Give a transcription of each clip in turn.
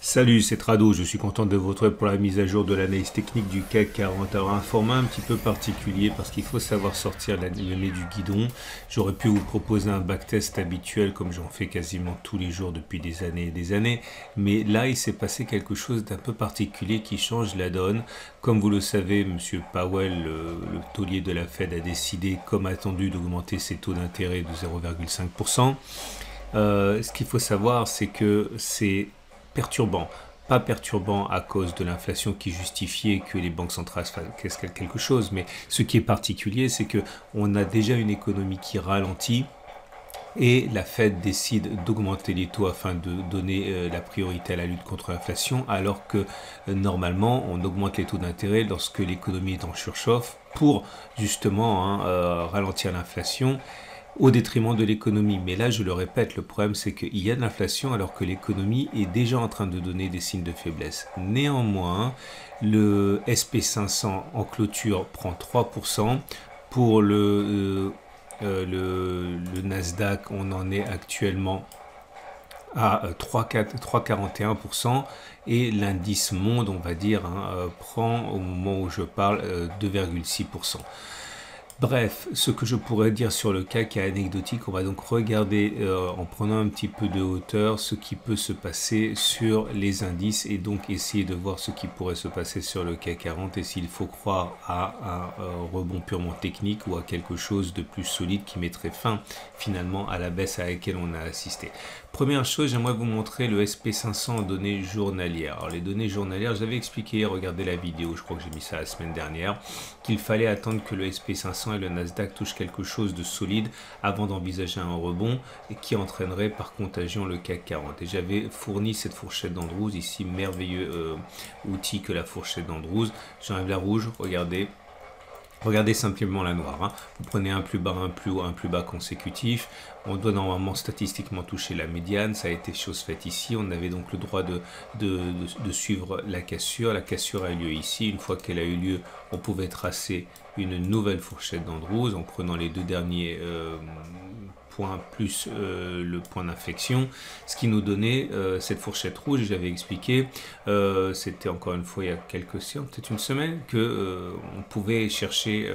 Salut, c'est Trado, je suis content de vous retrouver pour la mise à jour de l'analyse technique du CAC 40. Alors un format un petit peu particulier parce qu'il faut savoir sortir le nez du guidon. J'aurais pu vous proposer un backtest habituel comme j'en fais quasiment tous les jours depuis des années et des années. Mais là, il s'est passé quelque chose d'un peu particulier qui change la donne. Comme vous le savez, Monsieur Powell, le taulier de la Fed, a décidé, comme attendu, d'augmenter ses taux d'intérêt de 0,5%. Ce qu'il faut savoir, c'est que c'est perturbant. Pas perturbant à cause de l'inflation qui justifiait que les banques centrales fassent quelque chose, mais ce qui est particulier, c'est que on a déjà une économie qui ralentit et la Fed décide d'augmenter les taux afin de donner la priorité à la lutte contre l'inflation, alors que normalement on augmente les taux d'intérêt lorsque l'économie est en surchauffe pour justement ralentir l'inflation au détriment de l'économie. Mais là, je le répète, le problème c'est qu'il y a de l'inflation alors que l'économie est déjà en train de donner des signes de faiblesse. Néanmoins, le SP500 en clôture prend 3%. Pour le Nasdaq, on en est actuellement à 3,41% et l'indice monde, on va dire, prend au moment où je parle 2,6%. Bref, ce que je pourrais dire sur le CAC est anecdotique. On va donc regarder en prenant un petit peu de hauteur ce qui peut se passer sur les indices et donc essayer de voir ce qui pourrait se passer sur le CAC 40 et s'il faut croire à un rebond purement technique ou à quelque chose de plus solide qui mettrait fin finalement à la baisse à laquelle on a assisté. Première chose, j'aimerais vous montrer le SP500 en données journalières. Alors les données journalières, j'avais expliqué, regardez la vidéo, je crois que j'ai mis ça la semaine dernière, qu'il fallait attendre que le SP500 et le Nasdaq touchent quelque chose de solide avant d'envisager un rebond et qui entraînerait par contagion le CAC 40. Et j'avais fourni cette fourchette d'Andrews, ici merveilleux outil que la fourchette d'Andrews. J'enlève la rouge, regardez. Regardez simplement la noire. Vous prenez un plus bas, un plus haut, un plus bas consécutif. On doit normalement statistiquement toucher la médiane. Ça a été chose faite ici. On avait donc le droit de suivre la cassure. La cassure a eu lieu ici. Une fois qu'elle a eu lieu, on pouvait tracer une nouvelle fourchette d'Andrews en prenant les deux derniers points plus le point d'inflexion, ce qui nous donnait cette fourchette rouge. J'avais expliqué, c'était encore une fois il y a quelques séances, peut-être une semaine, que on pouvait chercher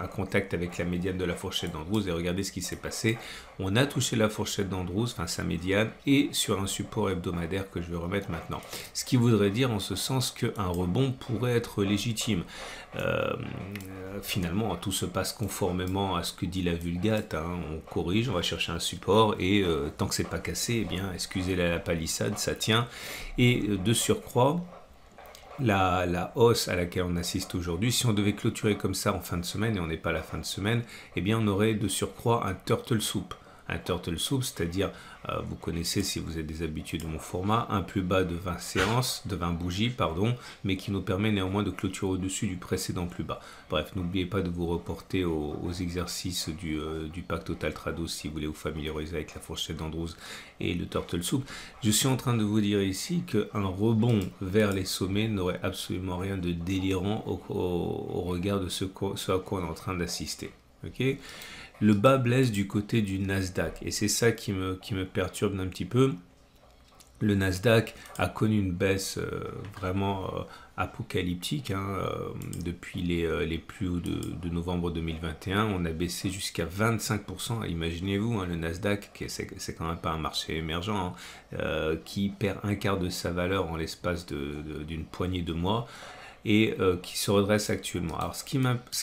un contact avec la médiane de la fourchette d'Andrews et regardez ce qui s'est passé. On a touché la fourchette d'Andrews, enfin sa médiane, et sur un support hebdomadaire que je vais remettre maintenant. Ce qui voudrait dire en ce sens qu'un rebond pourrait être légitime. Finalement, tout se passe conformément à ce que dit la Vulgate. On corrige, on va chercher un support et tant que c'est pas cassé, eh bien, excusez la palissade, ça tient. Et de surcroît, la hausse à laquelle on assiste aujourd'hui, si on devait clôturer comme ça en fin de semaine, et on n'est pas à la fin de semaine, eh bien on aurait de surcroît un turtle soup. Un turtle soup, c'est-à-dire, vous connaissez si vous êtes des habitués de mon format, un plus bas de 20 séances, de 20 bougies, pardon, mais qui nous permet néanmoins de clôturer au-dessus du précédent plus bas. Bref, n'oubliez pas de vous reporter aux exercices du pack Total Trados si vous voulez vous familiariser avec la fourchette d'Andrews et le turtle soup. Je suis en train de vous dire ici qu'un rebond vers les sommets n'aurait absolument rien de délirant au regard de ce à quoi on est en train d'assister. Okay, le bas blesse du côté du Nasdaq et c'est ça qui me perturbe un petit peu. Le Nasdaq a connu une baisse vraiment apocalyptique depuis les plus hauts de novembre 2021. On a baissé jusqu'à 25%. Imaginez-vous, le Nasdaq, c'est quand même pas un marché émergent, qui perd un quart de sa valeur en l'espace d'une poignée de mois. Et qui se redresse actuellement. Alors ce qui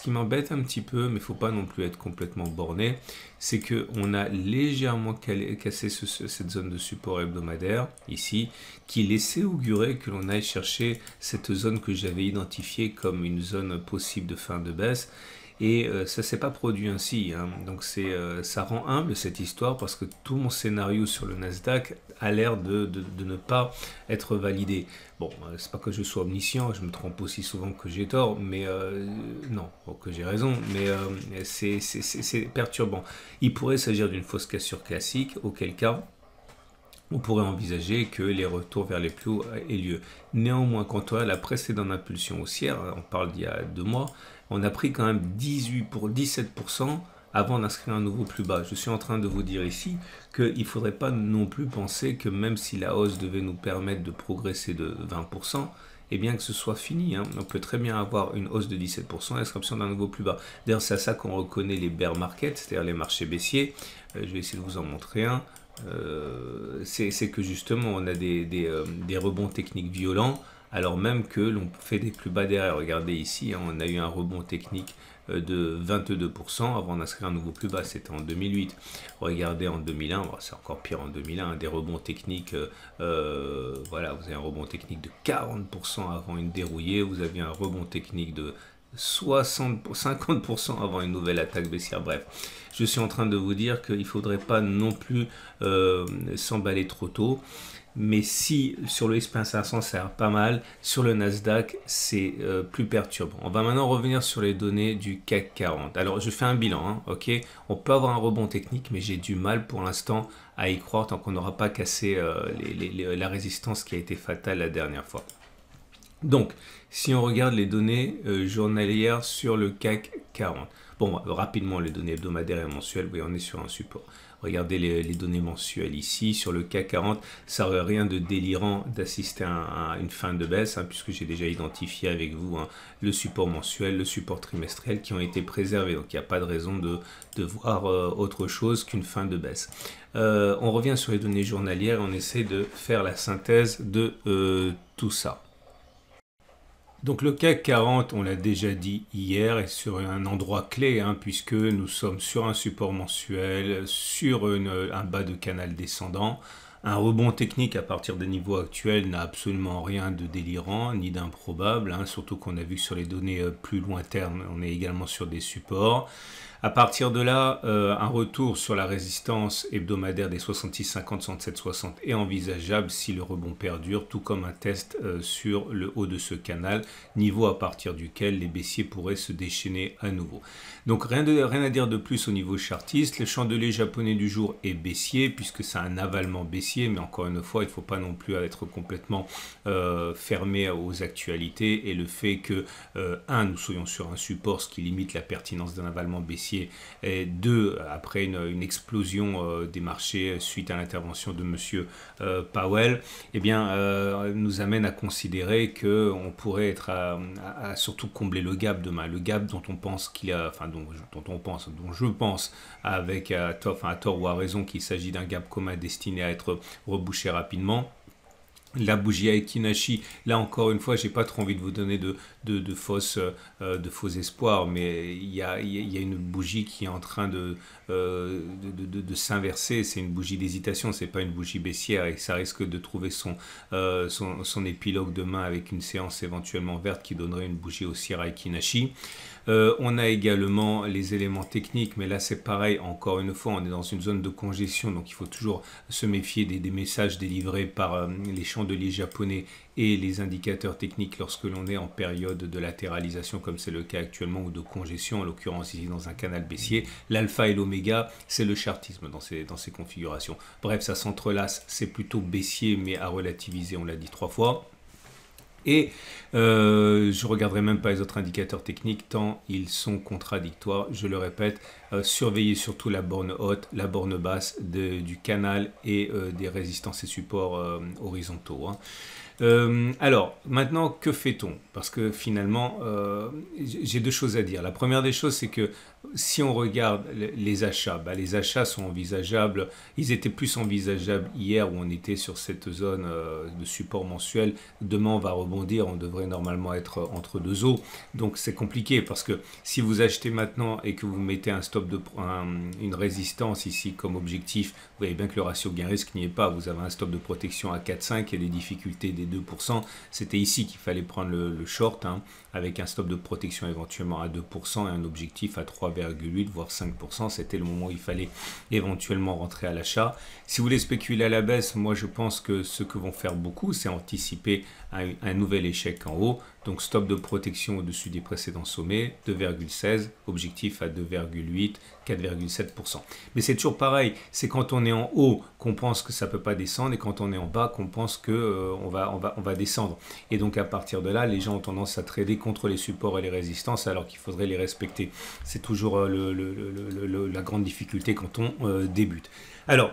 m'embête un petit peu, mais il ne faut pas non plus être complètement borné, c'est qu'on a légèrement cassé cette zone de support hebdomadaire, ici, qui laissait augurer que l'on aille chercher cette zone que j'avais identifiée comme une zone possible de fin de baisse. Et ça ne s'est pas produit ainsi, donc ça rend humble cette histoire parce que tout mon scénario sur le Nasdaq a l'air de ne pas être validé. Bon, c'est pas que je sois omniscient, je me trompe aussi souvent que j'ai tort, mais non, que j'ai raison, mais c'est perturbant. Il pourrait s'agir d'une fausse cassure classique, auquel cas on pourrait envisager que les retours vers les plus hauts aient lieu. Néanmoins, quand on a la précédente impulsion haussière, on parle d'il y a 2 mois, on a pris quand même 17% avant d'inscrire un nouveau plus bas. Je suis en train de vous dire ici qu'il ne faudrait pas non plus penser que même si la hausse devait nous permettre de progresser de 20%, et bien que ce soit fini, hein. On peut très bien avoir une hausse de 17% et l'inscription d'un nouveau plus bas. D'ailleurs, c'est à ça qu'on reconnaît les bear markets, c'est-à-dire les marchés baissiers. Je vais essayer de vous en montrer un. C'est que justement, on a des rebonds techniques violents, alors même que l'on fait des plus bas derrière. Regardez ici, hein, on a eu un rebond technique de 22% avant d'inscrire un nouveau plus bas, c'était en 2008. Regardez en 2001, bon, c'est encore pire en 2001, des rebonds techniques, voilà, vous avez un rebond technique de 40% avant une dérouillée, vous avez un rebond technique de 50% avant une nouvelle attaque baissière. Bref, je suis en train de vous dire qu'il ne faudrait pas non plus s'emballer trop tôt. Mais si sur le SP 500 ça a l'air pas mal, sur le Nasdaq c'est plus perturbant. On va maintenant revenir sur les données du CAC 40. Alors je fais un bilan, hein, ok. On peut avoir un rebond technique, mais j'ai du mal pour l'instant à y croire tant qu'on n'aura pas cassé la résistance qui a été fatale la dernière fois. Donc, si on regarde les données journalières sur le CAC 40, bon, rapidement les données hebdomadaires et mensuelles, oui, on est sur un support. Regardez les données mensuelles ici, sur le CAC 40, ça n'aurait rien de délirant d'assister à une fin de baisse, hein, puisque j'ai déjà identifié avec vous, hein, le support mensuel, le support trimestriel qui ont été préservés. Donc il n'y a pas de raison de voir autre chose qu'une fin de baisse. On revient sur les données journalières et on essaie de faire la synthèse de tout ça. Donc le CAC 40, on l'a déjà dit hier, est sur un endroit clé, hein, puisque nous sommes sur un support mensuel, sur un bas de canal descendant. Un rebond technique à partir des niveaux actuels n'a absolument rien de délirant, ni d'improbable, hein, surtout qu'on a vu que sur les données plus lointaines, on est également sur des supports. À partir de là, un retour sur la résistance hebdomadaire des 66,50, 67,60 est envisageable si le rebond perdure, tout comme un test sur le haut de ce canal, niveau à partir duquel les baissiers pourraient se déchaîner à nouveau. Donc rien à dire de plus au niveau chartiste. Le chandelier japonais du jour est baissier, puisque c'est un avalement baissier, mais encore une fois, il ne faut pas non plus être complètement fermé aux actualités et le fait que, nous soyons sur un support, ce qui limite la pertinence d'un avalement baissier, et deux, après une explosion des marchés suite à l'intervention de monsieur Powell, eh bien, nous amène à considérer qu'on pourrait être à surtout combler le gap demain, le gap dont on pense qu'il a, enfin dont je pense avec à tort ou à raison qu'il s'agit d'un gap commun destiné à être rebouché rapidement. La bougie Aiki-Nashi, là encore une fois, j'ai pas trop envie de vous donner de faux espoirs, mais il y a une bougie qui est en train de s'inverser. C'est une bougie d'hésitation, c'est pas une bougie baissière, et ça risque de trouver son épilogue demain avec une séance éventuellement verte qui donnerait une bougie haussière Aiki-Nashi. On a également les éléments techniques, mais là c'est pareil, encore une fois, on est dans une zone de congestion, donc il faut toujours se méfier des messages délivrés par les chandeliers japonais et les indicateurs techniques lorsque l'on est en période de latéralisation, comme c'est le cas actuellement, ou de congestion, en l'occurrence ici dans un canal baissier. L'alpha et l'oméga, c'est le chartisme dans ces configurations. Bref, ça s'entrelace, c'est plutôt baissier, mais à relativiser, on l'a dit 3 fois. Et je ne regarderai même pas les autres indicateurs techniques tant ils sont contradictoires. Je le répète, surveillez surtout la borne haute, la borne basse du canal et des résistances et supports horizontaux, hein. Alors, maintenant, que fait-on? Parce que finalement, j'ai deux choses à dire. La première des choses, c'est que si on regarde les achats, les achats sont envisageables. Ils étaient plus envisageables hier où on était sur cette zone de support mensuel. Demain, on va rebondir. On devrait normalement être entre deux eaux. Donc, c'est compliqué parce que si vous achetez maintenant et que vous mettez un stop une résistance ici comme objectif, vous voyez bien que le ratio gain-risque n'y est pas. Vous avez un stop de protection à 4,5 et les difficultés des 2%. C'était ici qu'il fallait prendre le short, hein, avec un stop de protection éventuellement à 2% et un objectif à 3,8 voire 5%. C'était le moment où il fallait éventuellement rentrer à l'achat. Si vous voulez spéculer à la baisse, moi je pense que ce que vont faire beaucoup, c'est anticiper un nouvel échec en haut. Donc stop de protection au-dessus des précédents sommets, 2,16, objectif à 2,8, 4,7%. Mais c'est toujours pareil, c'est quand on est en haut qu'on pense que ça ne peut pas descendre et quand on est en bas qu'on pense qu'on va descendre. Et donc à partir de là, les gens ont tendance à trader contre les supports et les résistances alors qu'il faudrait les respecter. C'est toujours toujours la grande difficulté quand on débute. Alors,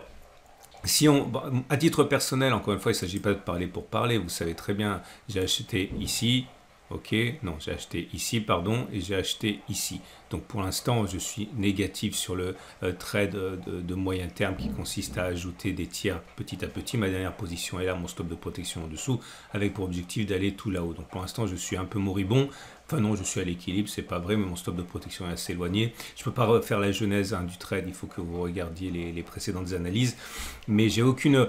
si on, à titre personnel, encore une fois, il ne s'agit pas de parler pour parler, vous savez très bien, j'ai acheté ici, ok, non, j'ai acheté ici, pardon, et j'ai acheté ici. Donc pour l'instant, je suis négatif sur le trade de moyen terme qui consiste à ajouter des tiers petit à petit. Ma dernière position est là, mon stop de protection en dessous, avec pour objectif d'aller tout là-haut. Donc pour l'instant, je suis un peu moribond. Enfin non, je suis à l'équilibre, c'est pas vrai, mais mon stop de protection est assez éloigné. Je ne peux pas refaire la genèse du trade, il faut que vous regardiez les précédentes analyses, mais j'ai aucune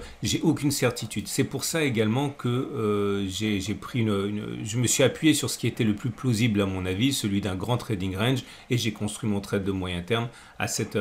certitude. C'est pour ça également que j'ai pris je me suis appuyé sur ce qui était le plus plausible à mon avis, celui d'un grand trading range, et j'ai construit mon trade de moyen terme à cette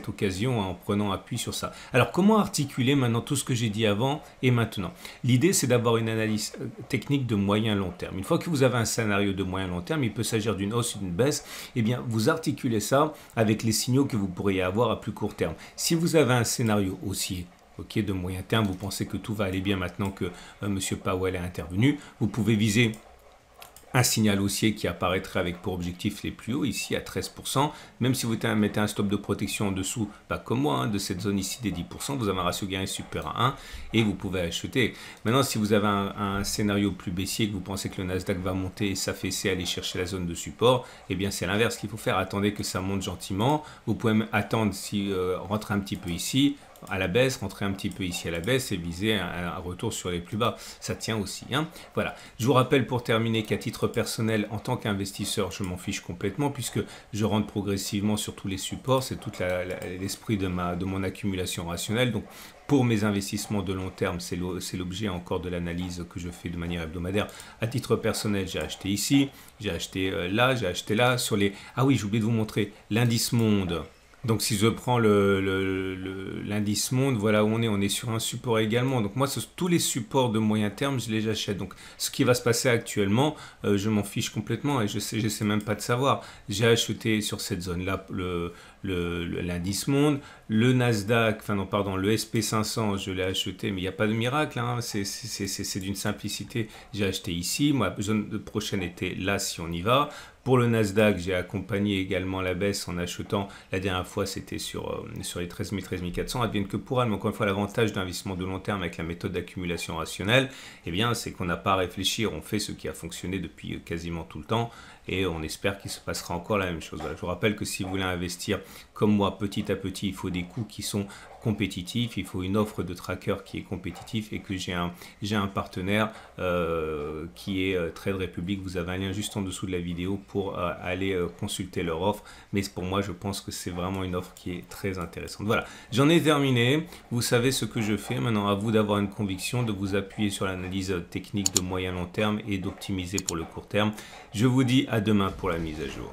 occasion en prenant appui sur ça. Alors comment articuler maintenant tout ce que j'ai dit avant et maintenant? L'idée c'est d'avoir une analyse technique de moyen long terme. Une fois que vous avez un scénario de moyen long terme, il peut s'agir d'une hausse ou d'une baisse, et bien vous articulez ça avec les signaux que vous pourriez avoir à plus court terme. Si vous avez un scénario haussier, ok, de moyen terme, vous pensez que tout va aller bien maintenant que M. Powell est intervenu, vous pouvez viser un signal haussier qui apparaîtrait avec pour objectif les plus hauts, ici à 13%. Même si vous mettez un stop de protection en dessous, pas comme moi, de cette zone ici des 10%, vous avez un ratio gain supérieur à 1 et vous pouvez acheter. Maintenant, si vous avez un scénario plus baissier, que vous pensez que le Nasdaq va monter et s'affaisser, aller chercher la zone de support, eh bien c'est l'inverse qu'il faut faire. Attendez que ça monte gentiment. Vous pouvez même attendre si rentrer un petit peu ici, à la baisse, rentrer un petit peu ici à la baisse et viser un retour sur les plus bas. Ça tient aussi. Hein. Voilà. Je vous rappelle pour terminer qu'à titre personnel, en tant qu'investisseur, je m'en fiche complètement puisque je rentre progressivement sur tous les supports. C'est tout l'esprit de mon accumulation rationnelle. Donc, pour mes investissements de long terme, c'est l'objet encore de l'analyse que je fais de manière hebdomadaire. À titre personnel, j'ai acheté ici, j'ai acheté là, j'ai acheté là. Ah oui, j'ai oublié de vous montrer l'indice monde. Donc si je prends l'indice monde, voilà où on est sur un support également. Donc moi, tous les supports de moyen terme, je les achète. Donc ce qui va se passer actuellement, je m'en fiche complètement et j'essaie même pas de savoir. J'ai acheté sur cette zone-là l'indice monde, le Nasdaq, enfin non pardon, le SP500, je l'ai acheté, mais il n'y a pas de miracle, hein, c'est d'une simplicité. J'ai acheté ici, ma zone prochaine était là si on y va. Pour le Nasdaq, j'ai accompagné également la baisse en achetant, la dernière fois c'était sur les 13 000, 13 400, advienne que pourra, mais encore une fois l'avantage d'investissement de long terme avec la méthode d'accumulation rationnelle, eh bien c'est qu'on n'a pas à réfléchir, on fait ce qui a fonctionné depuis quasiment tout le temps et on espère qu'il se passera encore la même chose. Voilà, je vous rappelle que si vous voulez investir comme moi petit à petit, il faut des coûts qui sont compétitifs, il faut une offre de tracker qui est compétitif et que j'ai un partenaire qui est Trade Republic. Vous avez un lien juste en dessous de la vidéo pour aller consulter leur offre, mais pour moi je pense que c'est vraiment une offre qui est très intéressante. Voilà, j'en ai terminé, vous savez ce que je fais, maintenant à vous d'avoir une conviction, de vous appuyer sur l'analyse technique de moyen long terme et d'optimiser pour le court terme. Je vous dis à demain pour la mise à jour.